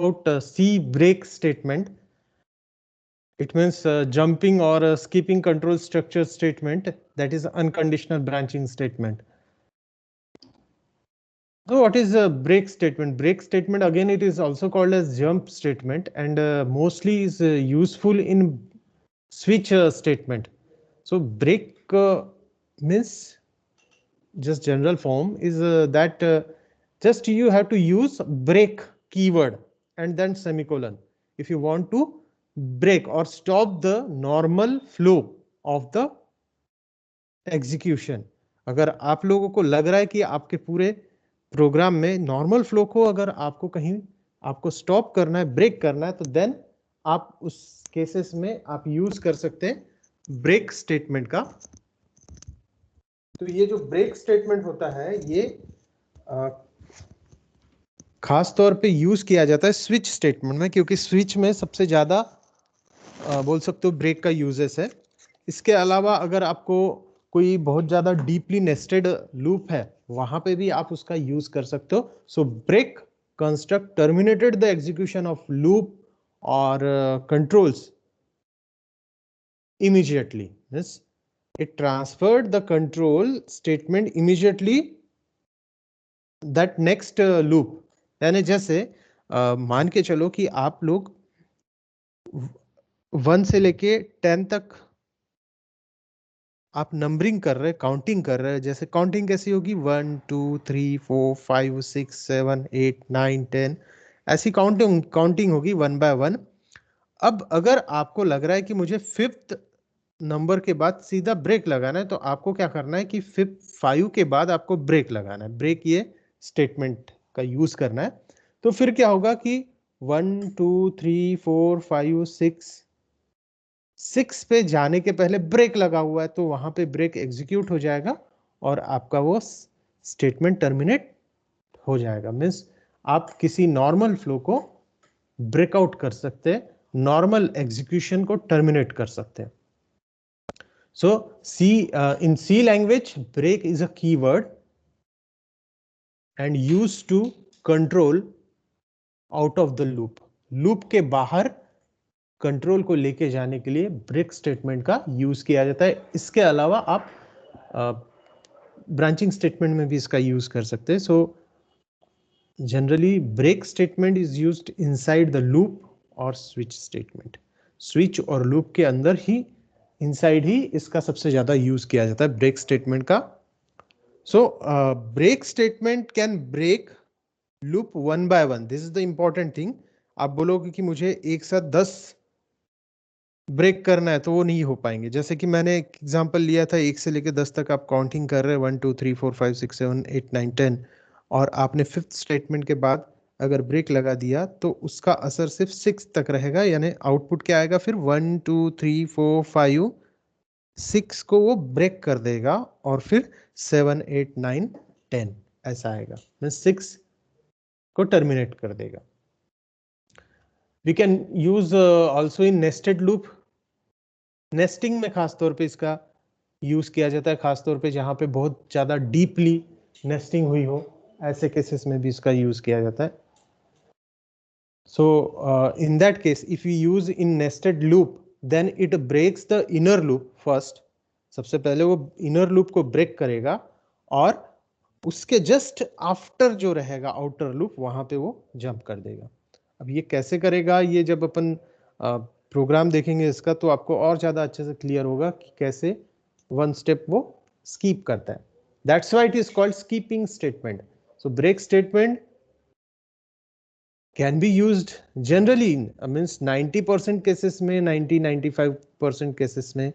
about C break statement. It means jumping or skipping control structure statement, that is unconditional branching statement. So what is a break statement? Break statement, again, it is also called as jump statement, and mostly is useful in switch statement. So break means just general form is that just you have to use break keyword and then semicolon if you want to break or stop the normal flow of the execution. अगर आप लोगों को लग रहा है कि आपके पूरे प्रोग्राम में नॉर्मल फ्लो को अगर आपको कहीं आपको स्टॉप करना है, ब्रेक करना है, तो देन आप उस केसेस में आप यूज कर सकते हैं ब्रेक स्टेटमेंट का. तो ये जो ब्रेक स्टेटमेंट होता है ये खास तौर पे यूज किया जाता है स्विच स्टेटमेंट में, क्योंकि स्विच में सबसे ज्यादा बोल सकते हो ब्रेक का यूजेस है. इसके अलावा अगर आपको कोई बहुत ज्यादा डीपली नेस्टेड लूप है वहां पे भी आप उसका यूज कर सकते हो. So break construct terminated the execution of loop और controls immediately. Yes, it transferred the control statement immediately that next loop. यानी जैसे मान के चलो कि आप लोग 1 से लेके 10 तक आप नंबरिंग कर रहे, काउंटिंग कर रहे हैं. जैसे काउंटिंग कैसी होगी? 1 2 3 4 5 6 7 8 9 10, ऐसी काउंटिंग होगी 1 by 1. अब अगर आपको लग रहा है कि मुझे 5th नंबर के बाद सीधा ब्रेक लगाना है, तो आपको क्या करना है कि 5 के बाद आपको ब्रेक लगाना है. ब्रेक ये स्टेटमेंट का यूज करना है. तो फिर क्या होगा कि 1 2 3 4 5 6 पे जाने के पहले ब्रेक लगा हुआ है, तो वहां पे ब्रेक एग्जीक्यूट हो जाएगा और आपका वो स्टेटमेंट टर्मिनेट हो जाएगा. मीन्स आप किसी नॉर्मल फ्लो को ब्रेकआउट कर सकते हैं, नॉर्मल एग्जीक्यूशन को टर्मिनेट कर सकते हैं. सो in C language, break is a keyword and used to control out of the loop. Loop के बाहर कंट्रोल को लेके जाने के लिए ब्रेक स्टेटमेंट का यूज किया जाता है. इसके अलावा आप ब्रांचिंग स्टेटमेंट में भी इसका यूज कर सकते हैं. So generally break statement is used inside the loop और स्विच स्टेटमेंट. स्विच और लूप के अंदर ही, इनसाइड ही इसका सबसे ज्यादा यूज किया जाता है ब्रेक स्टेटमेंट का. So break statement can break loop 1 by 1. This is the important thing. आप बोलोगे कि मुझे एक साथ 10 ब्रेक करना है, तो वो नहीं हो पाएंगे. जैसे कि मैंने एक एग्जांपल लिया था, 1 से लेकर 10 तक आप काउंटिंग कर रहे हैं, 1 2 3 4 5 6 7 8 9 10, और आपने 5th स्टेटमेंट के बाद अगर ब्रेक लगा दिया तो उसका असर सिर्फ 6 तक रहेगा. यानी आउटपुट क्या आएगा फिर? 1 2 3 4 5 6 को वो ब्रेक कर देगा और फिर 7 8 9 10 ऐसा आएगा. मीन 6 को टर्मिनेट कर देगा. We can use also in nested loop. Nesting में खासतौर पे इसका यूज किया जाता है, खासतौर पे जहां पे बहुत ज्यादा डीपली नेस्टिंग हुई हो, ऐसे केसेस में भी इसका यूज किया जाता है. So in that case if you use in nested loop, then it breaks the inner loop first. सबसे पहले वो इनर लूप को ब्रेक करेगा और उसके जस्ट आफ्टर जो रहेगा आउटर लूप, वहां पे वो जंप कर देगा. अब ये कैसे करेगा, ये जब अपन प्रोग्राम देखेंगे इसका, तो आपको और ज्यादा अच्छे से क्लियर होगा कि कैसे वन स्टेप वो स्कीप करता है. That's why it is called skipping statement. So break statement can be used generally in means 90% cases में, 90-95% केसेस में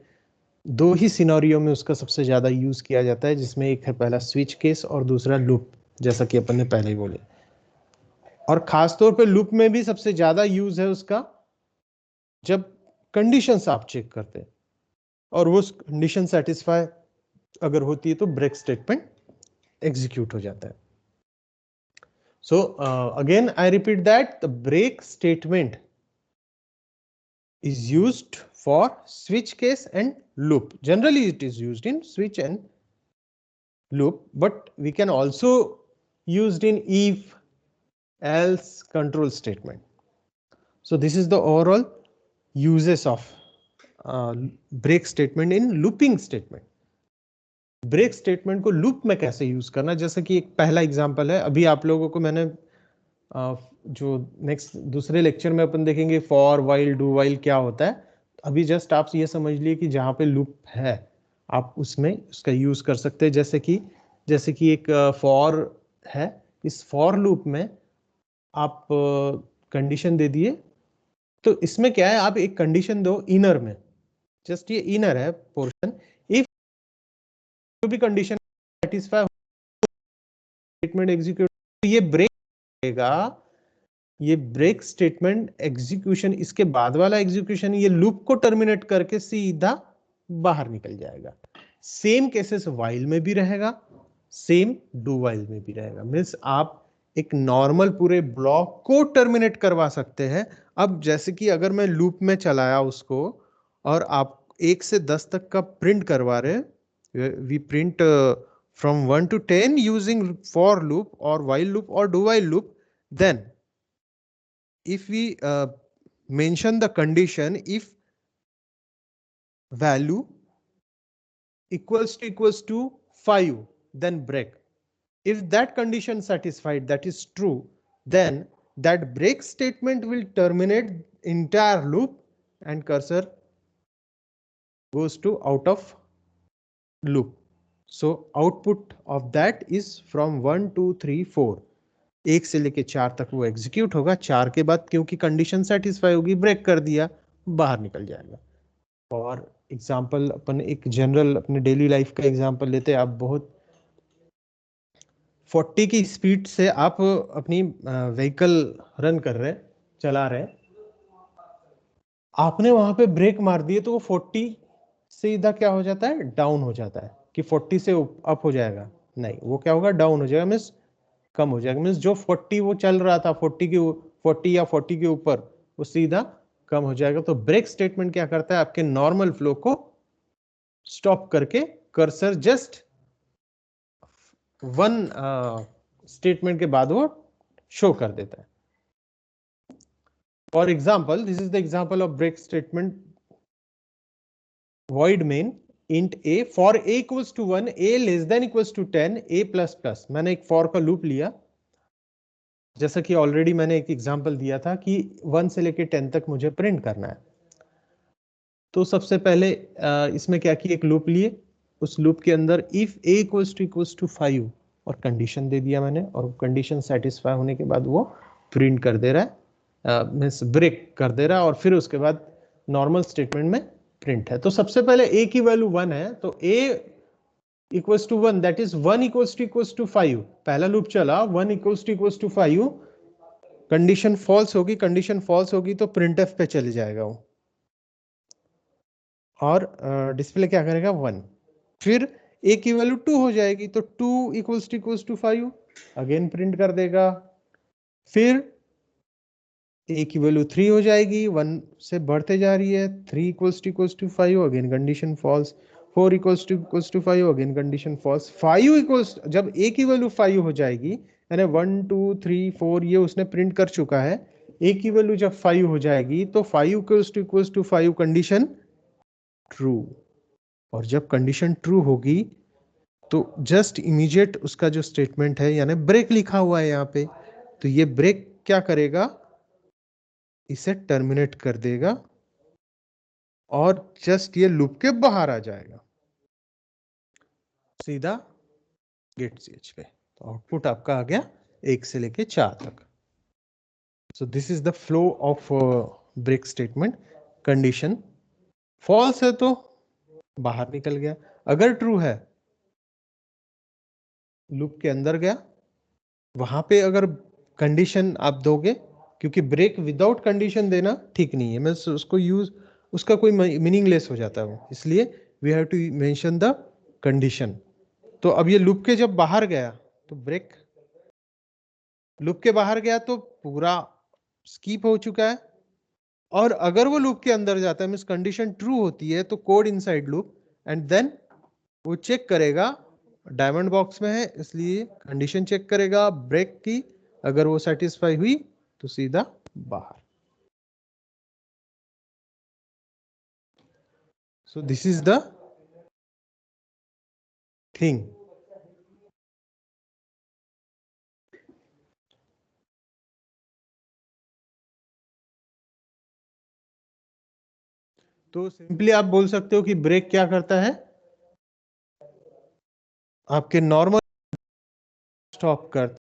दो ही सिनेरियो में उसका सबसे ज्यादा यूज किया जाता है, जिसमें एक है पहला स्विच केस और दूसरा लूप, जैसा कि अपन ने पहले ही बोले. और खासतौर पे लूप में भी सबसे ज्यादा यूज है उसका जब कंडीशंस आप चेक करते हैं और वो कंडीशन सेटिस्फाई अगर होती है तो ब्रेक स्टेटमेंट एग्जीक्यूट हो जाता है. So again I repeat that the break statement is used for switch case and loop. Generally it is used in switch and loop, but we can also used in if else control statement. So this is the overall uses of break statement in looping statement. Break statement को loop में कैसे use करना, जैसे कि एक पहला example है, अभी आप लोगों को मैंने जो नेक्स्ट दूसरे लेक्चर में अपन देखेंगे फॉर वाइल डू वाइल क्या होता है, अभी जस्ट आप ये समझ लिए कि जहां पे लूप है आप उसमें उसका यूज कर सकते हैं। जैसे कि एक फॉर है, इस फॉर लूप में आप कंडीशन दे दिए, तो इसमें क्या है, आप एक कंडीशन दो इनर में, जस्ट ये इनर है पोर्शन, इफ भी कंडीशन सेटिस्फाई स्टेटमेंट एग्जीक्यूट, ये ब्रेक करेगा, ये ब्रेक स्टेटमेंट एग्जीक्यूशन, इसके बाद वाला एग्जीक्यूशन ये लूप को टर्मिनेट करके सीधा बाहर निकल जाएगा। सेम केसेस वाइल में भी रहेगा, सेम डू वाइल में भी रहेगा। मीन्स आप एक नॉर्मल पूरे ब्लॉक को टर्मिनेट करवा सकते हैं। अब जैसे कि अगर मैं लूप में चलाया उसको और आप 1 से 10 तक का प्रिंट करवा रहे, we print from 1 to 10 using for loop or while loop or do while loop, then if we mention the condition if value equals to 5, then break. If that condition satisfied, that is true, then that break statement will terminate entire loop and cursor goes to out of loop. So output of that is from 1 2 3 4, 1 से लेके 4 तक वो execute होगा। 4 के बाद क्योंकि condition satisfy होगी, break कर दिया, बाहर निकल जाएगा। और एग्जांपल अपन एक जनरल अपने डेली लाइफ का एग्जांपल लेते हैं। आप बहुत 40 की स्पीड से आप अपनी व्हीकल रन कर रहे, चला रहे, आपने वहां पे ब्रेक मार दिए तो वो 40 सीधा क्या हो जाता है, डाउन हो जाता है। कि 40 से अप हो जाएगा, नहीं, वो क्या होगा, डाउन हो जाएगा, मीन्स कम हो जाएगा। मीन्स जो 40 वो चल रहा था 40 या 40 के ऊपर, वो सीधा कम हो जाएगा। तो ब्रेक स्टेटमेंट क्या करता है, आपके नॉर्मल फ्लो को स्टॉप करके कर्सर जस्ट वन स्टेटमेंट के बाद वो शो कर देता है। For example, this is the example of break statement void main int a for a equals to 1, a less than equals to 10, a plus plus। मैंने एक for का loop लिया, जैसा कि ऑलरेडी मैंने एक एग्जांपल दिया था कि 1 से लेके 10 तक मुझे प्रिंट करना है। तो सबसे पहले इसमें क्या किया, एक लूप लिए, उस लूप के अंदर इफ a इक्वल्स टू 5 और कंडीशन दे दिया मैंने, और कंडीशन सेटिस्फाई होने के बाद वो प्रिंट कर दे रहा है, मीन्स ब्रेक कर दे रहा है, और फिर उसके बाद नॉर्मल स्टेटमेंट में प्रिंट है। तो सबसे पहले a की वैल्यू 1 है, तो a equals to 1, that is 1 equals to 5। पहला लूप चला, 1 इक्वल्स टू 5, कंडीशन फॉल्स होगी, कंडीशन फॉल्स होगी तो प्रिंटफ पे चले जाएगा वो, और डिस्प्ले क्या करेगा, 1। फिर a की वैल्यू 2 हो जाएगी, तो 2 इक्वल्स टू 5 अगेन प्रिंट कर देगा। फिर a की वैल्यू 3 हो जाएगी, 1 से बढ़ते जा रही है, 3 equals to 5 again condition false, 4 equals to 5 again condition false, 5 equals, जब a की वैल्यू 5 हो जाएगी, यानी 1 2 3 4 ये उसने प्रिंट कर चुका है, a की वैल्यू जब 5 हो जाएगी तो 5 इक्वल्स टू 5 कंडीशन ट्रू, और जब कंडीशन ट्रू होगी तो जस्ट इमीडिएट उसका जो स्टेटमेंट है, यानी ब्रेक लिखा हुआ है यहाँ पे, तो ये ब्रेक क्या करेगा, इसे टर्मिनेट कर देगा और जस्ट ये लूप के बाहर आ जाएगा सीधा गेट सीएच पे। तो आउटपुट आपका आ गया 1 से लेके 4 तक। So this is the flow of break statement. Condition false है तो बाहर निकल गया, अगर ट्रू है लूप के अंदर गया। वहां पे अगर कंडीशन आप दोगे, क्योंकि ब्रेक विदाउट कंडीशन देना ठीक नहीं है, मैं उसको यूज, उसका कोई मीनिंगलेस हो जाता है वो, इसलिए we have to mention the condition. तो अब ये लूप के जब बाहर गया तो ब्रेक, लूप के बाहर गया तो पूरा स्कीप हो चुका है, और अगर वो लूप के अंदर जाता है, मींस कंडीशन ट्रू होती है, तो code inside loop, and then वो चेक करेगा, डायमंड बॉक्स में है इसलिए कंडीशन चेक करेगा ब्रेक की, अगर वो सेटिस्फाई हुई तो सीधा बाहर। So this is the thing. तो सिंपली आप बोल सकते हो कि ब्रेक क्या करता है, आपके नॉर्मल स्टॉप करता है,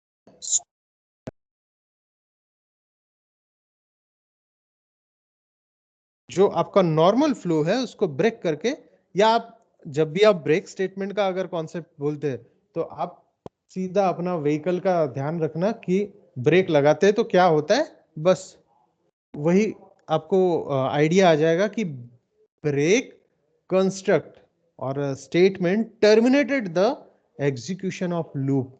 जो आपका नॉर्मल फ्लो है उसको ब्रेक करके, या आप जब भी आप ब्रेक स्टेटमेंट का अगर कॉन्सेप्ट बोलते हैं तो आप सीधा अपना व्हीकल का ध्यान रखना कि ब्रेक लगाते हैं तो क्या होता है, बस वही आपको आइडिया आ जाएगा कि ब्रेक कंस्ट्रक्ट और statement terminated the execution of loop.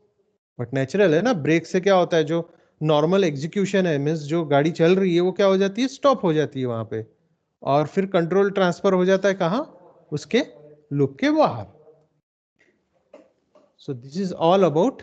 But natural है ना, ब्रेक से क्या होता है, जो नॉर्मल एग्जीक्यूशन है मीन्स जो गाड़ी चल रही है वो क्या हो जाती है, स्टॉप हो जाती है वहां पे, और फिर कंट्रोल ट्रांसफर हो जाता है कहाँ, उसके लूप के बाहर। सो दिस इज ऑल अबाउट